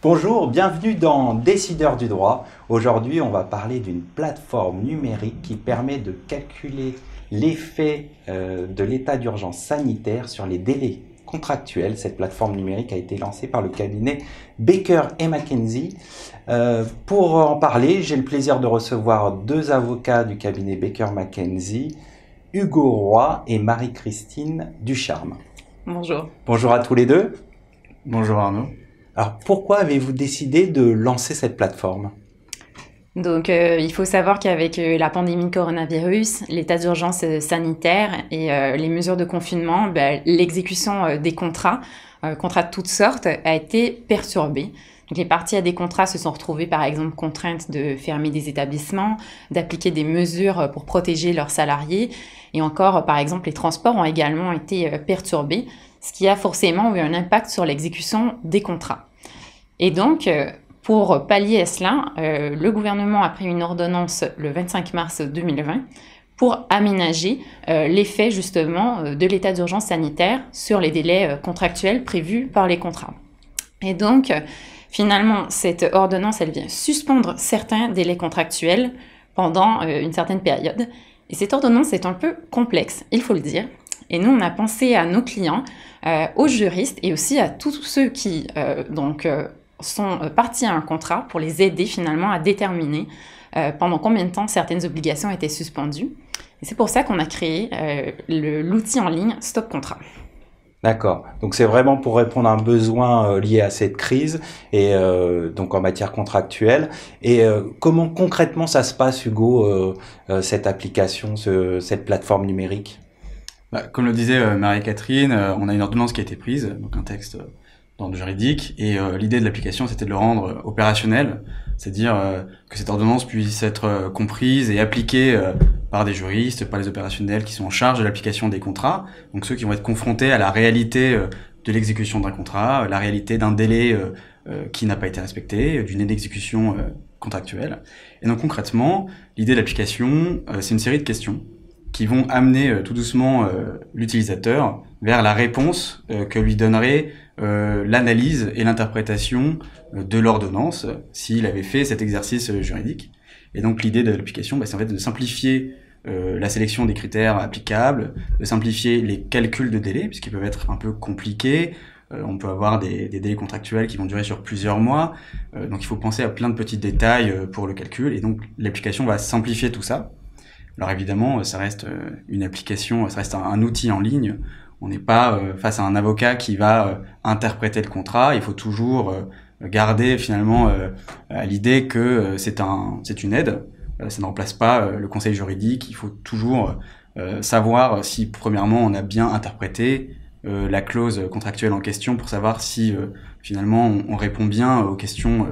Bonjour, bienvenue dans Décideurs du droit. Aujourd'hui, on va parler d'une plateforme numérique qui permet de calculer l'effet de l'état d'urgence sanitaire sur les délais contractuels. Cette plateforme numérique a été lancée par le cabinet Baker McKenzie. Pour en parler, j'ai le plaisir de recevoir deux avocats du cabinet Baker McKenzie, Hugo Roy et Marie-Christine Ducharme. Bonjour. Bonjour à tous les deux. Bonjour Arnaud. Alors, pourquoi avez-vous décidé de lancer cette plateforme ? Donc, il faut savoir qu'avec la pandémie de coronavirus, l'état d'urgence sanitaire et les mesures de confinement, l'exécution des contrats de toutes sortes, a été perturbée. Donc, les parties à des contrats se sont retrouvées, par exemple, contraintes de fermer des établissements, d'appliquer des mesures pour protéger leurs salariés. Et encore, par exemple, les transports ont également été perturbés, ce qui a forcément eu un impact sur l'exécution des contrats. Et donc, pour pallier à cela, le gouvernement a pris une ordonnance le 25 mars 2020 pour aménager l'effet justement de l'état d'urgence sanitaire sur les délais contractuels prévus par les contrats. Et donc, finalement, cette ordonnance, elle vient suspendre certains délais contractuels pendant une certaine période. Et cette ordonnance est un peu complexe, il faut le dire. Et nous, on a pensé à nos clients, aux juristes et aussi à tous ceux qui sont partis à un contrat pour les aider finalement à déterminer pendant combien de temps certaines obligations étaient suspendues. Et c'est pour ça qu'on a créé l'outil en ligne Stop Contrat. D'accord. Donc c'est vraiment pour répondre à un besoin lié à cette crise et donc en matière contractuelle. Et comment concrètement ça se passe, Hugo, cette application, cette plateforme numérique ? Comme le disait Marie-Catherine, on a une ordonnance qui a été prise, donc un texte d'ordre juridique, et l'idée de l'application, c'était de le rendre opérationnel, c'est-à-dire que cette ordonnance puisse être comprise et appliquée par des juristes, par les opérationnels qui sont en charge de l'application des contrats, donc ceux qui vont être confrontés à la réalité de l'exécution d'un contrat, la réalité d'un délai qui n'a pas été respecté, d'une exécution contractuelle. Et donc concrètement, l'idée de l'application, c'est une série de questions qui vont amener tout doucement l'utilisateur vers la réponse que lui donnerait l'analyse et l'interprétation de l'ordonnance s'il avait fait cet exercice juridique. Et donc l'idée de l'application, c'est en fait de simplifier la sélection des critères applicables, de simplifier les calculs de délais, puisqu'ils peuvent être un peu compliqués. On peut avoir des délais contractuels qui vont durer sur plusieurs mois, donc il faut penser à plein de petits détails pour le calcul, et donc l'application va simplifier tout ça. Alors évidemment, ça reste une application, ça reste un outil en ligne. On n'est pas face à un avocat qui va interpréter le contrat. Il faut toujours garder finalement à l'idée que c'est une aide. Ça ne remplace pas le conseil juridique. Il faut toujours savoir si, premièrement, on a bien interprété la clause contractuelle en question pour savoir si finalement on répond bien aux questions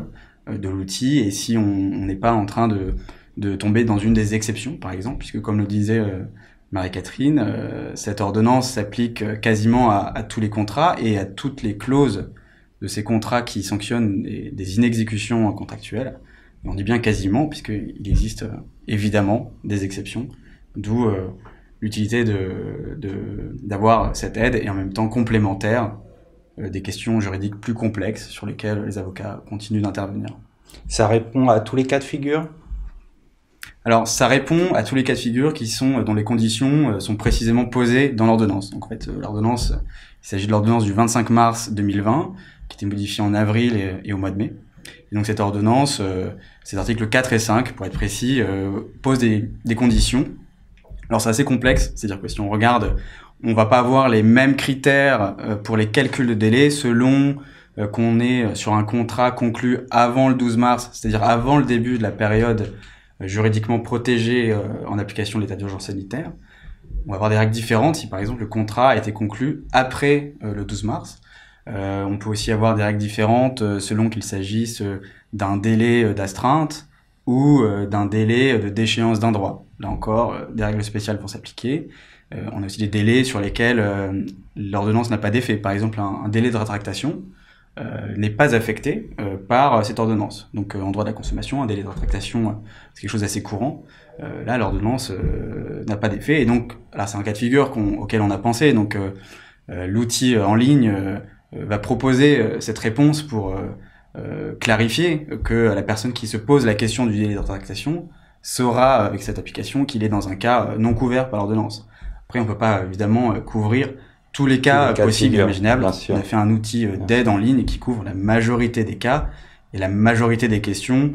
de l'outil et si on n'est pas en train de tomber dans une des exceptions, par exemple, puisque comme le disait Marie-Catherine, cette ordonnance s'applique quasiment à tous les contrats et à toutes les clauses de ces contrats qui sanctionnent des inexécutions contractuelles. Et on dit bien quasiment, puisqu'il existe évidemment des exceptions, d'où l'utilité d'avoir cette aide et en même temps complémentaire des questions juridiques plus complexes sur lesquelles les avocats continuent d'intervenir. Ça répond à tous les cas de figure ? Alors, ça répond à tous les cas de figure dont les conditions sont précisément posées dans l'ordonnance. Donc, en fait, l'ordonnance, il s'agit de l'ordonnance du 25 mars 2020, qui a été modifiée en avril et au mois de mai. Et donc, cette ordonnance, ces articles 4 et 5, pour être précis, posent des conditions. Alors, c'est assez complexe, c'est-à-dire que si on regarde, on va pas avoir les mêmes critères pour les calculs de délai selon qu'on est sur un contrat conclu avant le 12 mars, c'est-à-dire avant le début de la période juridiquement protégé en application de l'état d'urgence sanitaire. On va avoir des règles différentes si par exemple le contrat a été conclu après le 12 mars. On peut aussi avoir des règles différentes selon qu'il s'agisse d'un délai d'astreinte ou d'un délai de déchéance d'un droit. Là encore, des règles spéciales vont s'appliquer. On a aussi des délais sur lesquels l'ordonnance n'a pas d'effet. Par exemple, un délai de rétractation n'est pas affecté par cette ordonnance. Donc en droit de la consommation, un délai de rétractation, c'est quelque chose d'assez courant. Là, l'ordonnance n'a pas d'effet. Et donc, là, c'est un cas de figure auquel on a pensé. Donc l'outil en ligne va proposer cette réponse pour clarifier que la personne qui se pose la question du délai d'intractation saura avec cette application qu'il est dans un cas non couvert par l'ordonnance. Après, on peut pas évidemment couvrir tous les cas possibles et imaginables. On a fait un outil d'aide en ligne qui couvre la majorité des cas et la majorité des questions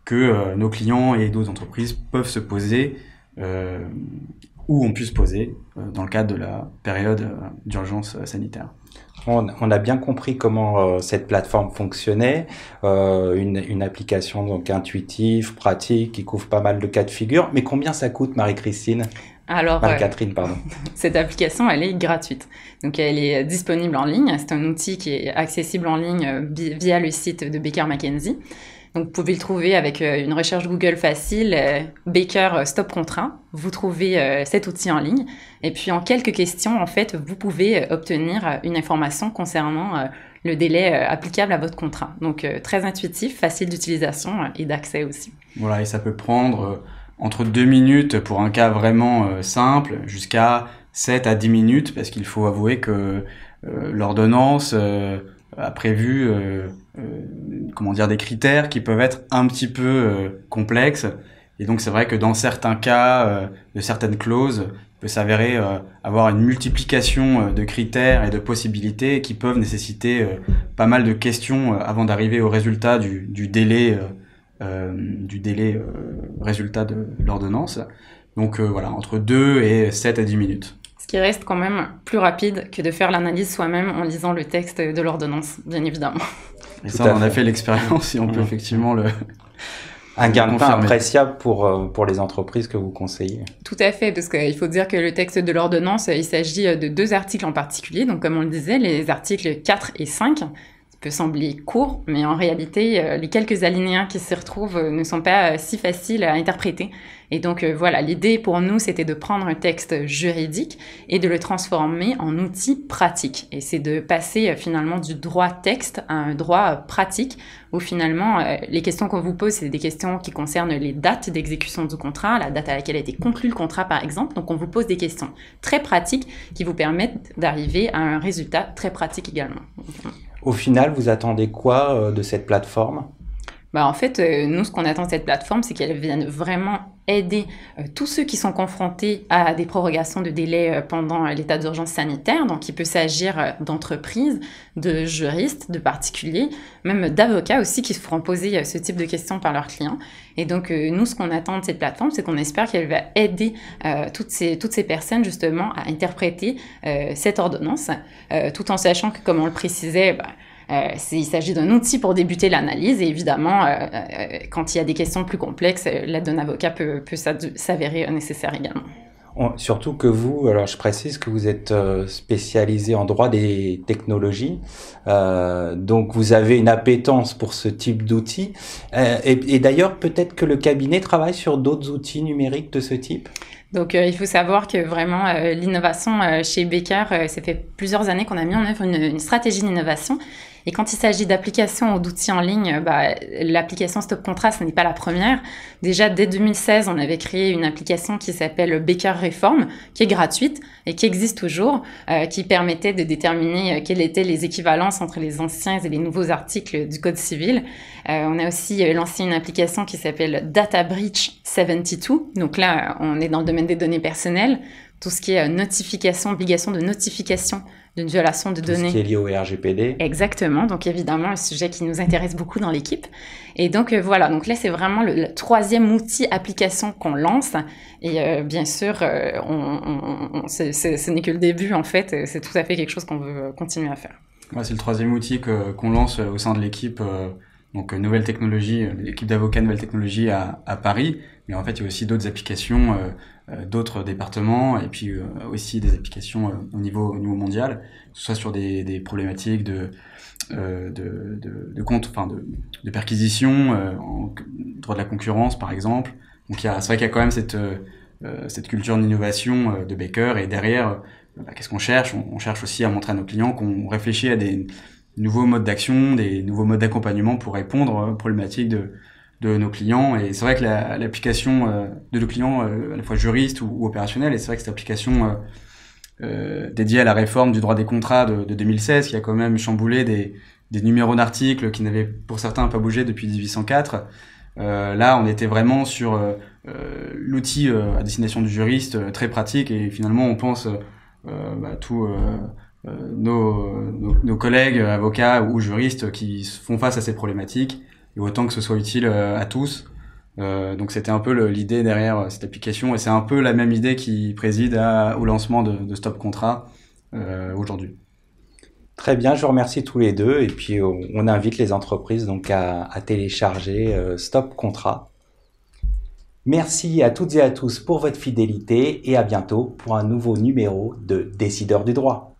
que nos clients et d'autres entreprises peuvent se poser ou ont pu se poser dans le cadre de la période d'urgence sanitaire. On a bien compris comment cette plateforme fonctionnait, une application donc intuitive, pratique, qui couvre pas mal de cas de figure. Mais combien ça coûte, Marie-Christine ? Alors, Marie-Catherine, pardon. Cette application, elle est gratuite. Donc, elle est disponible en ligne. C'est un outil qui est accessible en ligne via le site de Baker McKenzie. Donc, vous pouvez le trouver avec une recherche Google facile, Baker Stop Contrat. Vous trouvez cet outil en ligne. Et puis, en quelques questions, en fait, vous pouvez obtenir une information concernant le délai applicable à votre contrat. Donc, très intuitif, facile d'utilisation et d'accès aussi. Voilà, et ça peut prendre entre 2 minutes pour un cas vraiment simple, jusqu'à 7 à 10 minutes, parce qu'il faut avouer que l'ordonnance a prévu des critères qui peuvent être un petit peu complexes. Et donc c'est vrai que dans certains cas, de certaines clauses, il peut s'avérer avoir une multiplication de critères et de possibilités qui peuvent nécessiter pas mal de questions avant d'arriver au résultat du délai résultat de l'ordonnance. Donc voilà, entre 2 et 7 à 10 minutes. Ce qui reste quand même plus rapide que de faire l'analyse soi-même en lisant le texte de l'ordonnance, bien évidemment. Et ça, on en a fait l'expérience et on peut effectivement un gain de pain appréciable pour les entreprises que vous conseillez. Tout à fait, parce qu'il faut dire que le texte de l'ordonnance, il s'agit de 2 articles en particulier. Donc, comme on le disait, les articles 4 et 5, ça peut sembler court, mais en réalité, les quelques alinéas qui s'y retrouvent ne sont pas si faciles à interpréter. Et donc, voilà, l'idée pour nous, c'était de prendre un texte juridique et de le transformer en outil pratique. Et c'est de passer finalement du droit texte à un droit pratique, où finalement, les questions qu'on vous pose, c'est des questions qui concernent les dates d'exécution du contrat, la date à laquelle a été conclu le contrat, par exemple. Donc, on vous pose des questions très pratiques qui vous permettent d'arriver à un résultat très pratique également. Au final, vous attendez quoi de cette plateforme ? En fait, nous, ce qu'on attend de cette plateforme, c'est qu'elle vienne vraiment aider tous ceux qui sont confrontés à des prorogations de délai pendant l'état d'urgence sanitaire. Donc, il peut s'agir d'entreprises, de juristes, de particuliers, même d'avocats aussi qui se feront poser ce type de questions par leurs clients. Et donc, nous, ce qu'on attend de cette plateforme, c'est qu'on espère qu'elle va aider toutes ces personnes, justement, à interpréter cette ordonnance, tout en sachant que, comme on le précisait, il s'agit d'un outil pour débuter l'analyse et évidemment, quand il y a des questions plus complexes, l'aide d'un avocat peut s'avérer nécessaire également. Surtout que vous, alors je précise que vous êtes spécialisé en droit des technologies, donc vous avez une appétence pour ce type d'outils. Et d'ailleurs, peut-être que le cabinet travaille sur d'autres outils numériques de ce type ? Donc, il faut savoir que vraiment, l'innovation chez Baker, ça fait plusieurs années qu'on a mis en œuvre une stratégie d'innovation. Et quand il s'agit d'applications ou d'outils en ligne, l'application Stop Contrat, ce n'est pas la première. Déjà, dès 2016, on avait créé une application qui s'appelle Baker Reform, qui est gratuite et qui existe toujours, qui permettait de déterminer quelles étaient les équivalences entre les anciens et les nouveaux articles du Code civil. On a aussi lancé une application qui s'appelle Data Breach 72. Donc là, on est dans le domaine des données personnelles. Tout ce qui est notification, obligation de notification d'une violation de données. Tout ce qui est lié au RGPD. Exactement. Donc, évidemment, un sujet qui nous intéresse beaucoup dans l'équipe. Et donc, voilà. Donc là, c'est vraiment le 3e outil application qu'on lance. Et bien sûr, ce n'est que le début, en fait. C'est tout à fait quelque chose qu'on veut continuer à faire. Ouais, c'est le 3e outil qu'on lance au sein de l'équipe. Donc, Nouvelle Technologie, l'équipe d'avocats Nouvelle Technologie à Paris. Mais en fait, il y a aussi d'autres applications, d'autres départements, et puis aussi des applications au niveau mondial, que ce soit sur des problématiques de perquisition, en droit de la concurrence, par exemple. Donc, c'est vrai qu'il y a quand même cette culture d'innovation de Baker, et derrière, qu'est-ce qu'on cherche ? On cherche aussi à montrer à nos clients qu'on réfléchit à des nouveaux modes d'action, des nouveaux modes d'accompagnement pour répondre aux problématiques de nos clients. Et c'est vrai que l'application de nos clients, à la fois juristes ou opérationnels, et c'est vrai que cette application dédiée à la réforme du droit des contrats de 2016, qui a quand même chamboulé des numéros d'articles qui n'avaient pour certains pas bougé depuis 1804. Là, on était vraiment sur l'outil à destination du juriste, très pratique, et finalement, on pense tous nos collègues avocats ou juristes qui font face à ces problématiques, et autant que ce soit utile à tous. Donc c'était un peu l'idée derrière cette application, et c'est un peu la même idée qui préside au lancement de Stop Contrat aujourd'hui. Très bien, je vous remercie tous les deux et puis on invite les entreprises donc à télécharger Stop Contrat. Merci à toutes et à tous pour votre fidélité et à bientôt pour un nouveau numéro de Décideurs du droit.